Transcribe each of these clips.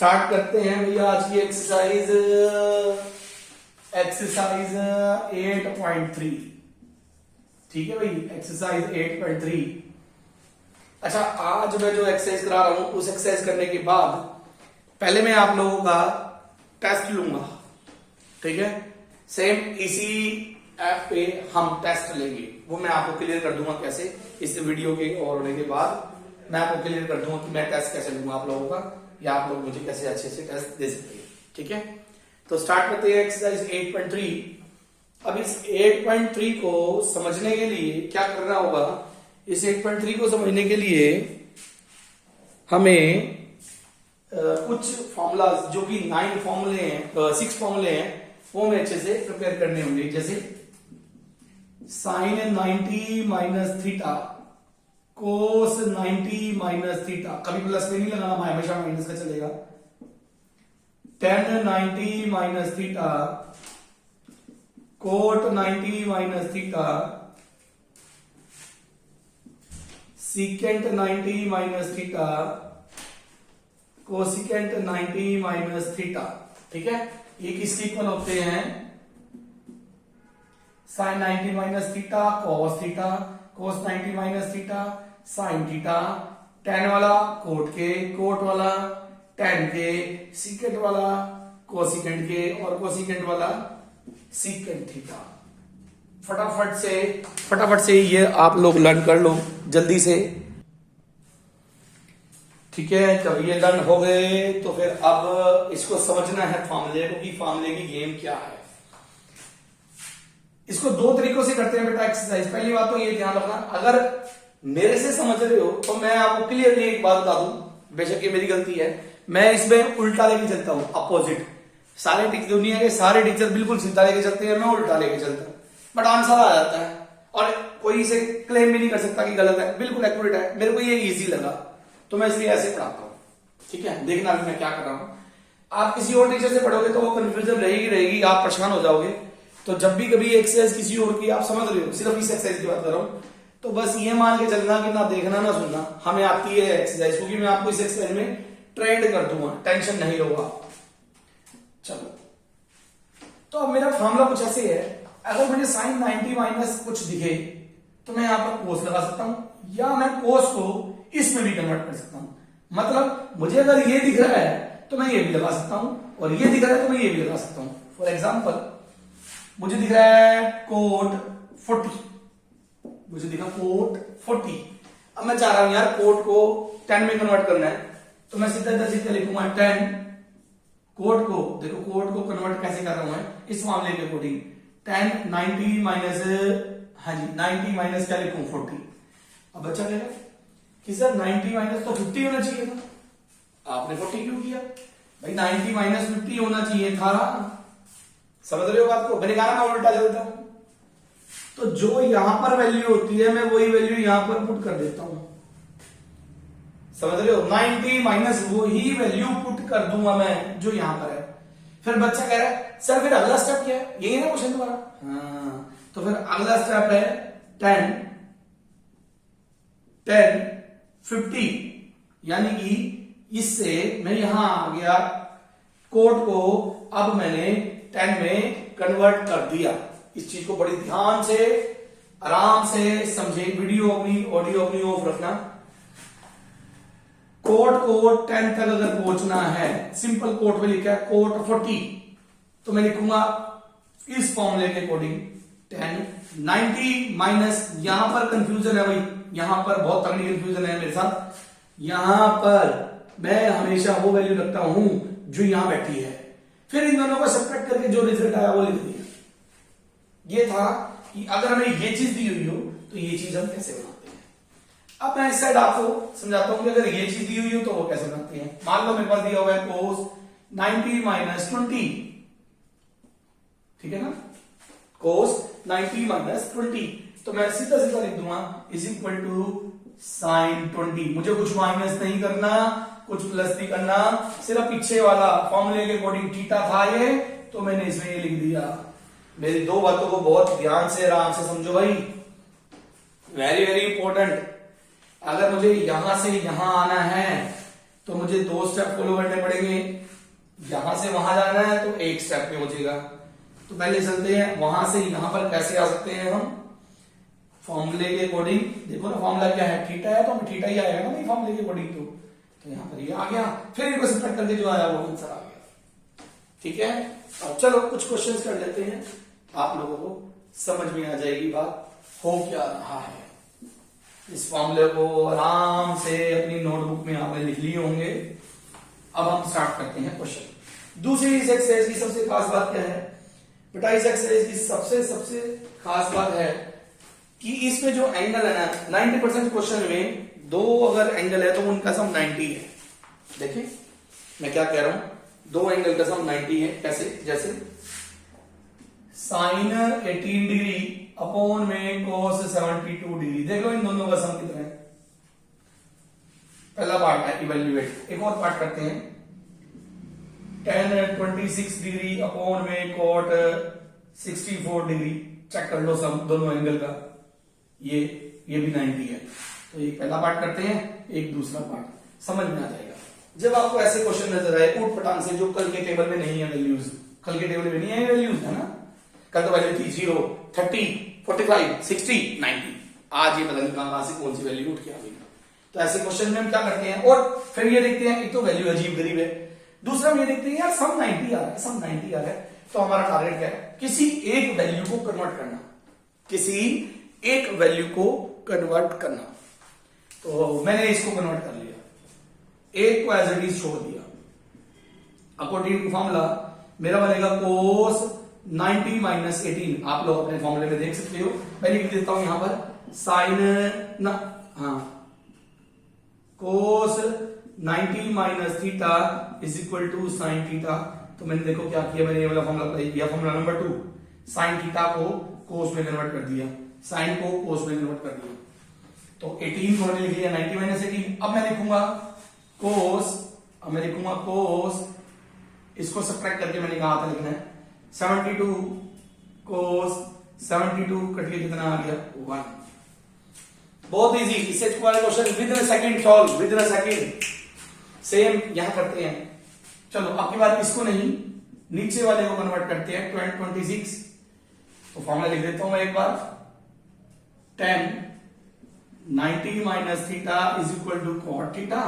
Start करते हैं भैया आज की एक्सरसाइज 8.3। ठीक है भाई, एक्सरसाइज 8.3। अच्छा, आज मैं जो एक्सरसाइज करा रहा हूं उस एक्सरसाइज करने के बाद पहले मैं आप लोगों का टेस्ट लूंगा। ठीक है, सेम इसी ऐप पे हम टेस्ट लेंगे, वो मैं आपको क्लियर कर दूंगा कैसे। इस वीडियो के और होने के बाद मैं आपको क्लियर कर दूंगा कि मैं टेस्ट कैसे लूंगा आप लोगों का, या आप लोग मुझे कैसे अच्छे से टेस्ट दे सकते हैं। ठीक है, तो स्टार्ट करते हैं एक्सरसाइज 8.3। अब इस 8.3 को समझने के लिए क्या करना होगा, इस 8.3 को समझने के लिए हमें कुछ फॉर्मूलाज जो कि 9 फॉर्मूले हैं 6 फॉर्मूले हैं वो हमें अच्छे से प्रिपेयर करने होंगे। जैसे sine 90 minus theta, cos 90 minus theta, कभी प्लस में नहीं लगाना, हमेशा माइनस का चलेगा। tan 90 minus theta, cot 90 minus theta, secant 90 minus theta, cosecant 90 minus theta. ठीक है, ये किसके इक्वल होते हैं? Sine 90 minus theta cos theta, cos 90 minus theta sine theta, tan वाला कोट के, कोट वाला tan के, सीकेंट वाला कोसिकेंट के और कोसिकेंट वाला सीकेंट थीटा। फटाफट से ये आप लोग लर्न कर लो जल्दी से। ठीक है, जब ये लर्न हो गए तो फिर अब इसको समझना है फार्मूले को कि फार्मूले की गेम क्या है। इसको 2 तरीकों से करते हैं बेटा एक्सरसाइज। पहली बात तो ये ध्यान रखना, अगर मेरे से समझ रहे हो तो मैं आपको क्लियरली एक बात बता दूं, बेशक ये मेरी गलती है, मैं इसमें उल्टा लेके चलता हूं, अपोजिट। सारे दुनिया के सारे टीचर बिल्कुल सीधा लेके चलते हैं, मैं उल्टा लेके चलता हूं, बट आंसर आ जाता है और कोई इसे क्लेम भी नहीं कर सकता कि गलत है, बिल्कुल एक्यूरेट है। मेरे को ये इजी लगा तो मैं इसलिए ऐसे पढ़ाता हूं। ठीक है, देखना अभी मैं क्या कर रहा हूं। आप किसी और टीचर से पढ़ोगे तो वो कंफ्यूजन रहेगी, आप परेशान हो जाओगे। तो जब भी कभी एक्सरसाइज किसी और की आप समझ रहे हो, सिर्फ इस एक्सरसाइज की बात कर रहा हूं, तो बस ये मान के चलना कि ना देखना ना सुनना, हमें आती है एक्सरसाइज, क्योंकि मैं आपको इस एक्सरसाइज में ट्रेंड कर दूंगा, टेंशन नहीं होगा। चलो, तो अब मेरा फार्मूला कुछ ऐसे है, अगर मुझे साइन 90 माइनस कुछ दिखे तो मैं यहां पर कोस लगा सकता हूं, या मैं कोस को इसमें भी कन्वर्ट कर सकता हूं। मतलब मुझे अगर ये दिख रहा है तो मैं ये भी लगा सकता हूं, और ये दिख रहा है तो मैं ये भी लगा सकता हूं। फॉर एग्जाम्पल, मुझे दिख रहा है कोट 40, मुझे दिखा कोट 40। अब मैं चाह रहा हूं यार कोट को 10 में कन्वर्ट करना है, तो मैं सीधा लिखूंगा 10 कोट को। देखो कोट को कन्वर्ट कैसे कर रहा हूं मैं इस मामले के अकॉर्डिंग, 10 90 माइनस, हाँ जी 90 माइनस क्या लिखूं 40। अब बच्चा कहेगा कि सर 90 माइनस तो 50 होना चाहिए था, आपने 40 क्यों किया? भाई 90 माइनस 50 होना चाहिए था। समझ रहे हो बात को? मैंने कहा मैं उल्टा चलता हूं, तो जो यहां पर वैल्यू होती है मैं वही वैल्यू यहां पर पुट कर देता हूं। समझ रहे हो? 90 माइनस वही वैल्यू पुट कर दूंगा मैं जो यहां पर है। फिर बच्चा कह रहा है सर फिर अगला स्टेप क्या है? यही है ना क्वेश्चन तुम्हारा? हाँ, तो फिर अगला स्टेप है 10 50, यानी कि इससे मैं यहां आ गया, कोट को अब मैंने 10 में कन्वर्ट कर दिया। इस चीज को बड़ी ध्यान से आराम से समझे, वीडियो अपनी ऑडियो अपनी ऑफ रखना। कोट को 10 तक अगर पहुंचना है, सिंपल कोट में लिखा है कोट 40, तो मैं लिखूंगा इस फॉर्मूले के अकॉर्डिंग 10 90 माइनस, यहां पर कंफ्यूजन है भाई, यहां पर बहुत तगड़ी कंफ्यूजन है मेरे साथ। यहां पर मैं हमेशा वो वैल्यू रखता हूं जो यहां बैठी है, फिर इन दोनों को सब्ट्रैक्ट करके जो रिजल्ट आया वो लिख दिया। ये था कि अगर हमें ये चीज दी हुई हो तो ये चीज हम कैसे बनाते हैं। अब मैं इस साइड आपको समझाता हूं कि अगर ये चीज दी हुई हो तो वो कैसे बनाते हैं। मान लो मेरे पास दिया हुआ है कोस 90 माइनस 20, ठीक है ना, कोस 90 माइनस 20, तो मैं सीधा लिख दूंगा इज इक्वल टू साइन 20। मुझे कुछ माइनस नहीं करना, कुछ प्लस नहीं करना, सिर्फ पीछे वाला फॉर्मूले के अकॉर्डिंग थीटा था ये, तो मैंने इसमें ये लिख दिया। मेरी 2 बातों को बहुत ध्यान से आराम से समझो भाई, वेरी वेरी इंपॉर्टेंट। अगर मुझे यहां से यहां आना है तो मुझे 2 स्टेप फॉलो करने पड़ेंगे। यहां से वहां जाना है तो 1 स्टेप पे हो जाएगा। तो पहले चलते हैं वहां से यहां पर कैसे आ सकते हैं हम, फॉर्मूले के अकॉर्डिंग। देखो ना फॉर्मूला क्या है, थीटा है तो थीटा ही आएगा ना भाई फॉर्मूले के अकॉर्डिंग। तो यहाँ पर ये आ गया, फिर इनको सबट्रैक्ट करके जो आया वो आंसर आ गया। ठीक है, अब चलो कुछ क्वेश्चंस कर लेते हैं, आप लोगों को समझ में आ जाएगी बात हो क्या रहा है। इस फॉर्मूले को आराम से अपनी नोटबुक में आपने लिख लिए होंगे। अब हम स्टार्ट करते हैं क्वेश्चन। दूसरी इस एक्सरसाइज की सबसे खास बात क्या है बेटा, इस एक्सरसाइज की सबसे खास बात है कि इसमें जो एंगल है ना 90% क्वेश्चन में 2 अगर एंगल है तो उनका सम 90 है। देखिए मैं क्या कह रहा हूं, 2 एंगल का सम 90 है। कैसे, जैसे साइन 18 डिग्री अपॉन में cos 72 डिग्री। देख लो इन दोनों का सम कितना है। पहला पार्ट है इवेल्युएट। एक और पार्ट करते हैं, tan 26 डिग्री अपॉन में cot 64 डिग्री। चेक कर लो सम दोनों एंगल का, ये भी 90 है। तो एक पहला पार्ट करते हैं, एक दूसरा पार्ट, समझ में आ जाएगा। जब आपको ऐसे क्वेश्चन नजर आए ऊट पटांग से जो कल के टेबल में नहीं है वैल्यूज, कल के टेबल में नहीं है वैल्यूज, है ना। कल तो वैल्यू थी 0, 30, 45, 60, 90। आज ये पता नहीं कहां से कौन सी वैल्यू उठ के आ गई। तो ऐसे क्वेश्चन में हम क्या करते हैं, और फिर ये देखते हैं एक तो वैल्यू अजीब गरीब है, दूसरा हम ये देखते हैं यार सम 90 आ रहा है, सम 90 आ रहा है। तो हमारा टारगेट क्या है, किसी एक वैल्यू को कन्वर्ट करना, किसी एक वैल्यू को कन्वर्ट करना। तो मैंने इसको कन्वर्ट कर लिया, एक को एज इट इज छोड़ दिया। अकॉर्डिंग टू फॉर्मूला मेरा बनेगा cos 90 माइनस 18। आप लोग अपने फॉर्मूले में देख सकते हो। मैं लिख देता हूं यहां पर साइन ना, हाँ, cos 90 minus theta is equal to sine theta. तो मैंने देखो क्या किया, मैंने ये वाला फॉर्मूला अप्लाई किया, फॉर्मूला नंबर 2, साइन थीटा को cos में कन्वर्ट कर दिया, साइन को cos में कन्वर्ट कर दिया। तो 18 को मैंने लिख लिया 90 माइनस 18। अब मैं लिखूंगा cos, अब मैं लिखूंगा cos, इसको सब्ट्रैक्ट करके मैंने कहा था लिखना है 72 cos 72 कट के कितना आ गया 1। बहुत इजी, इससे वाले question with in second solve, with in second. Same यहां करते हैं। चलो आपकी बात इसको नहीं, नीचे वाले को कन्वर्ट करते हैं 26। तो फॉर्मूला लिख देता हूं मैं एक बार, tan 90 minus theta is equal to cot theta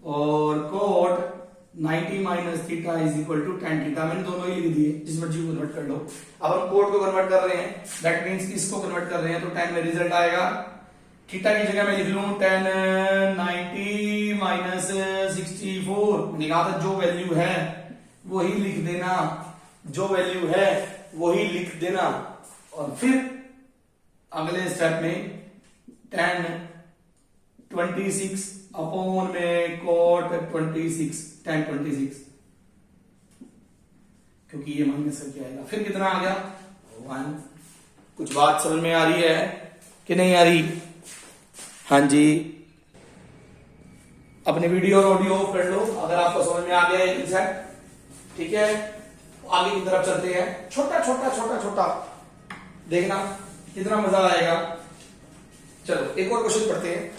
और cot 90 minus theta is equal to tan theta. मैंने दोनों ही लिख दिए, जिस मर्जी को कन्वर्ट कर लो। अब हम cot को कन्वर्ट कर रहे हैं, दैट मींस इसको कन्वर्ट कर रहे हैं, तो tan में रिजल्ट आएगा। थीटा की जगह मैं लिख लूं tan 90 माइनस 64। मैंने कहा था जो वैल्यू है वही लिख देना, जो वैल्यू है वही लिख देना। और फिर अगले स्टेप में tan 26 अपॉन में cot 26, tan 26, क्योंकि ये माइनस करके आएगा। फिर कितना आ गया 1। कुछ बात समझ में आ रही है कि नहीं आ रही? हाँ जी, अपने वीडियो और ऑडियो कर लो अगर आपको समझ में आ गया ये कंसेप्ट। ठीक है, आगे की तरफ चलते हैं। छोटा छोटा छोटा छोटा देखना कितना मजा आएगा। चलो एक और क्वेश्चन पढ़ते हैं।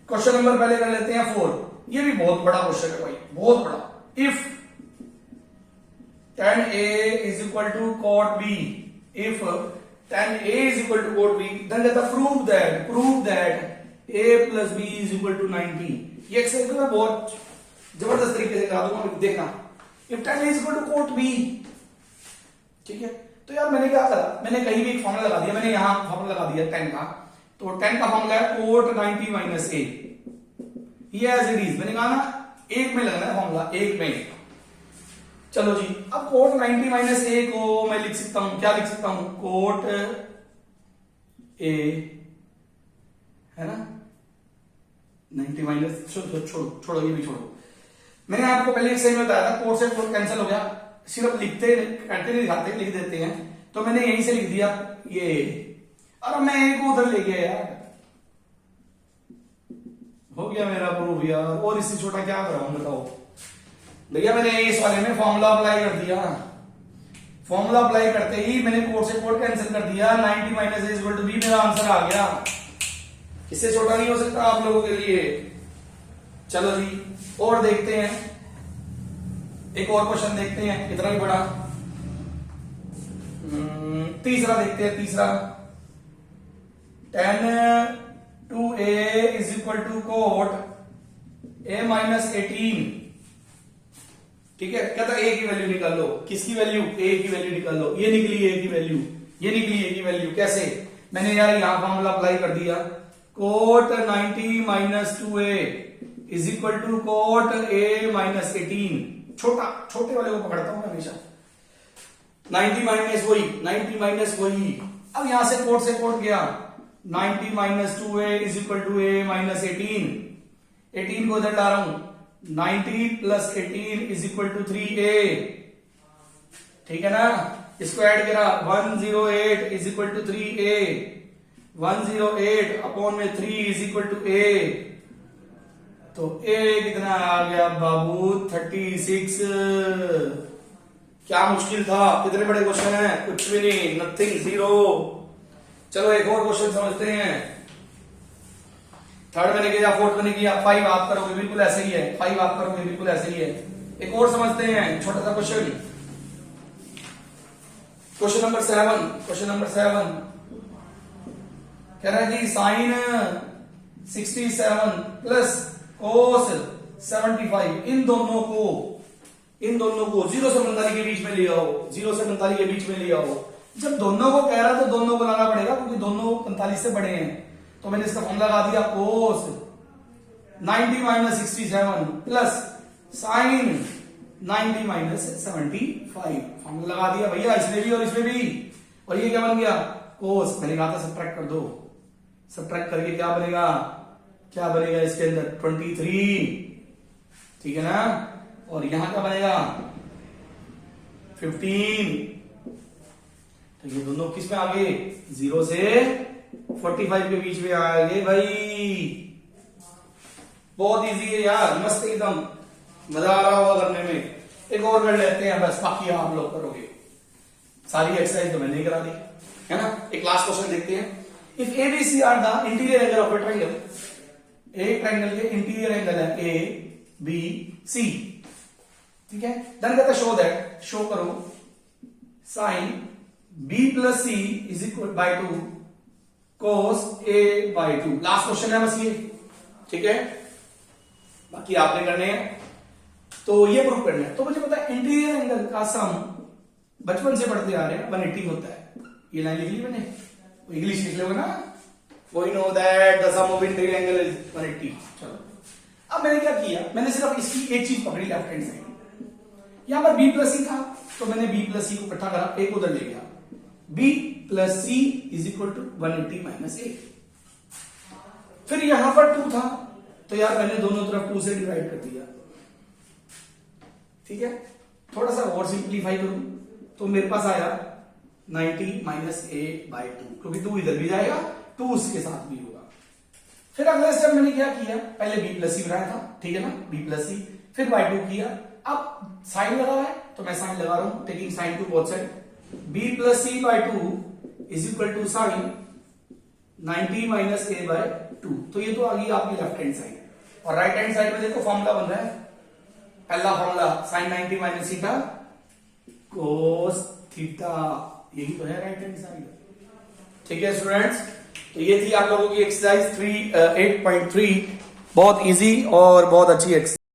क्वेश्चन नंबर पहले कर लेते हैं 4। ये भी बहुत बड़ा क्वेश्चन है भाई, बहुत बड़ा। If tan A is equal to cot B, if tan A is equal to cot B, then let us prove that A plus B is equal to 90। ये एक्सरसाइज मैं बहुत जबरदस्त तरीके से करा दूंगा, देखना। if tan A is equal to cot B, ठीक है, तो यार मैंने क्या करा, मैंने कहीं भी एक फॉर्मूला लगा दिया, मैंने यहां फॉर्मूला लगा दिया tan का। तो tan का फॉर्मूला है cot 90 माइनस A, ये एज इट इज। मैंने कहा ना एक में लगना है फॉर्मूला, एक में। चलो जी, अब cot 90 माइनस A को मैं लिख सकता हूं, क्या लिख सकता हूं, cot A, है ना, 90 माइनस, छोड़ो ये भी छोड़ो। मैंने आपको पहले एक सही में बताया था, cot से cot कैंसिल हो गया, सिर्फ लिखते करते नहीं दिखाते, लिख देते हैं। तो मैंने यहीं से लिख दिया ये, और मैं A को उधर ले गया यार, हो गया मेरा प्रूफ यार। और इससे छोटा क्या कराऊं बताओ भैया। मैंने इस वाले में फॉर्मूला अप्लाई कर दिया, फॉर्मूला अप्लाई करते ही मैंने कोट से कोट कैंसिल कर दिया, 90 minus is equal to B, मेरा आंसर आ गया। इससे छोटा नहीं हो सकता आप लोगों के लिए। चलो जी और देखते हैं, एक और क्वेश्चन देखते हैं, इतना ही बड़ा। तीसरा देखते हैं, तीसरा। tan 2a is equal to cot a minus 18। ठीक है, कहता a की वैल्यू निकाल लो। किसकी वैल्यू? a की वैल्यू निकाल लो। ये निकली a की वैल्यू, ये निकली a की वैल्यू। कैसे? मैंने यार यहां फॉर्मूला अप्लाई कर दिया, cot 90 minus 2a is equal to cot a minus 18। छोटे वाले को पकड़ता हूं मैं हमेशा। 90 माइनस वही, 90 माइनस वही। अब यहां से कोट गया, 90 minus 2a is equal to a minus 18 को इधर ला रहा हूं, 90 plus 18 is equal to 3a। ठीक है ना, इसको ऐड करा, 108 is equal to 3a, 108 upon में 3 इज इक्वल टू a। तो a कितना आ गया बाबू? 36। क्या मुश्किल था? कितने बड़े क्वेश्चन है? कुछ भी नहीं, नथिंग, जीरो। चलो एक और क्वेश्चन समझते हैं। थर्ड मैंने किया, फोर्थ मैंने किया, 5 आप करोगे बिल्कुल ऐसे ही है, 5 आप करोगे बिल्कुल ऐसे ही है। एक और समझते हैं, छोटा सा question, question number 7। Question number 7 कह रहा है कि साइन 67 प्लस कोस 75 इन दोनों को 0 से 45 के बीच में ले आओ, 0 से 45 के बीच में ले आओ। जब दोनों को कह रहा तो दोनों को लाना पड़ेगा क्योंकि दोनों 45 से बड़े हैं। तो मैंने इसका फॉर्मूला लगा दिया, कोस 90 minus 67 plus sign 90 minus 75। Formula लगा दिया भैया, इसमें भी और इसमें भी। और ये क्या बन गया? कोस। मैंने कहा था सब्ट्रैक्ट कर दो, सब्ट्रैक्ट करके क्या बनेगा? इसके अंदर 23। ठीक है ना, और यहां क्या बनेगा? 15। तो ये दोनों किस में आ गए? 0 से 45 के बीच में आ गए भाई। बहुत इजी है यार, मस्त एकदम, मजा आ रहा होगा करने में। एक और कर लेते हैं बस, बाकी आप लोग करोगे। सारी एक्सरसाइज तो मैंने ही करा दी है ना। एक लास्ट क्वेश्चन देखते हैं। If A B C are the interior angle of a triangle, एक ट्रायंगल के इंटीरियर एंगल है ए बी सी। ठीक है, देन कहता शो दैट, शो करो sine b plus C is equal by 2 cos a by 2। Last question है बस ये। ठीक है, बाकी आपने करने हैं, तो ये प्रूव करना है। तो मुझे पता है इंटीरियर एंगल का सम बचपन से पढ़ते आ रहे हैं 180 होता है। ये लाइन लिख ली मैंने, इंग्लिश लिख लोगे ना, we know that the sum of interior angle is 180। चलो, अब मैंने क्या किया, मैंने सिर्फ इसकी एक चीज पकड़ी, लेफ्ट हैंड साइड। यहां पर b प्लस सी था तो मैंने b प्लस सी को इकट्ठा करा, एक उधर ले गया, b plus C is equal to 180 minus a। फिर यहां पर 2 था तो यार मैंने दोनों तरफ 2 से डिवाइड कर दिया। ठीक है, थोड़ा सा और सिंप्लीफाई करूं तो मेरे पास आया 90 माइनस a बाय 2, क्योंकि 2 इधर भी जाएगा, 2 उसके साथ भी होगा। फिर अगला स्टेप मैंने क्या किया, पहले b प्लस सी बनाया था, ठीक है ना, b प्लस सी, फिर बाय 2 किया। अब साइन लगा है तो मैं साइन लगा रहा हूं, taking sine to both side. b plus C by 2 is equal to sine 90 minus a by 2। तो ये तो आ गई आपकी लेफ्ट हैंड साइड। और राइट हैंड साइड में देखो फॉर्मूला बन रहा है, पहला formula sine 90 minus theta cos theta, यही तो है राइट हैंड साइड। ठीक है स्टूडेंट्स, तो ये थी आप लोगों की एक्सरसाइज 8.3। बहुत इजी और बहुत अच्छी एक्सरसाइज।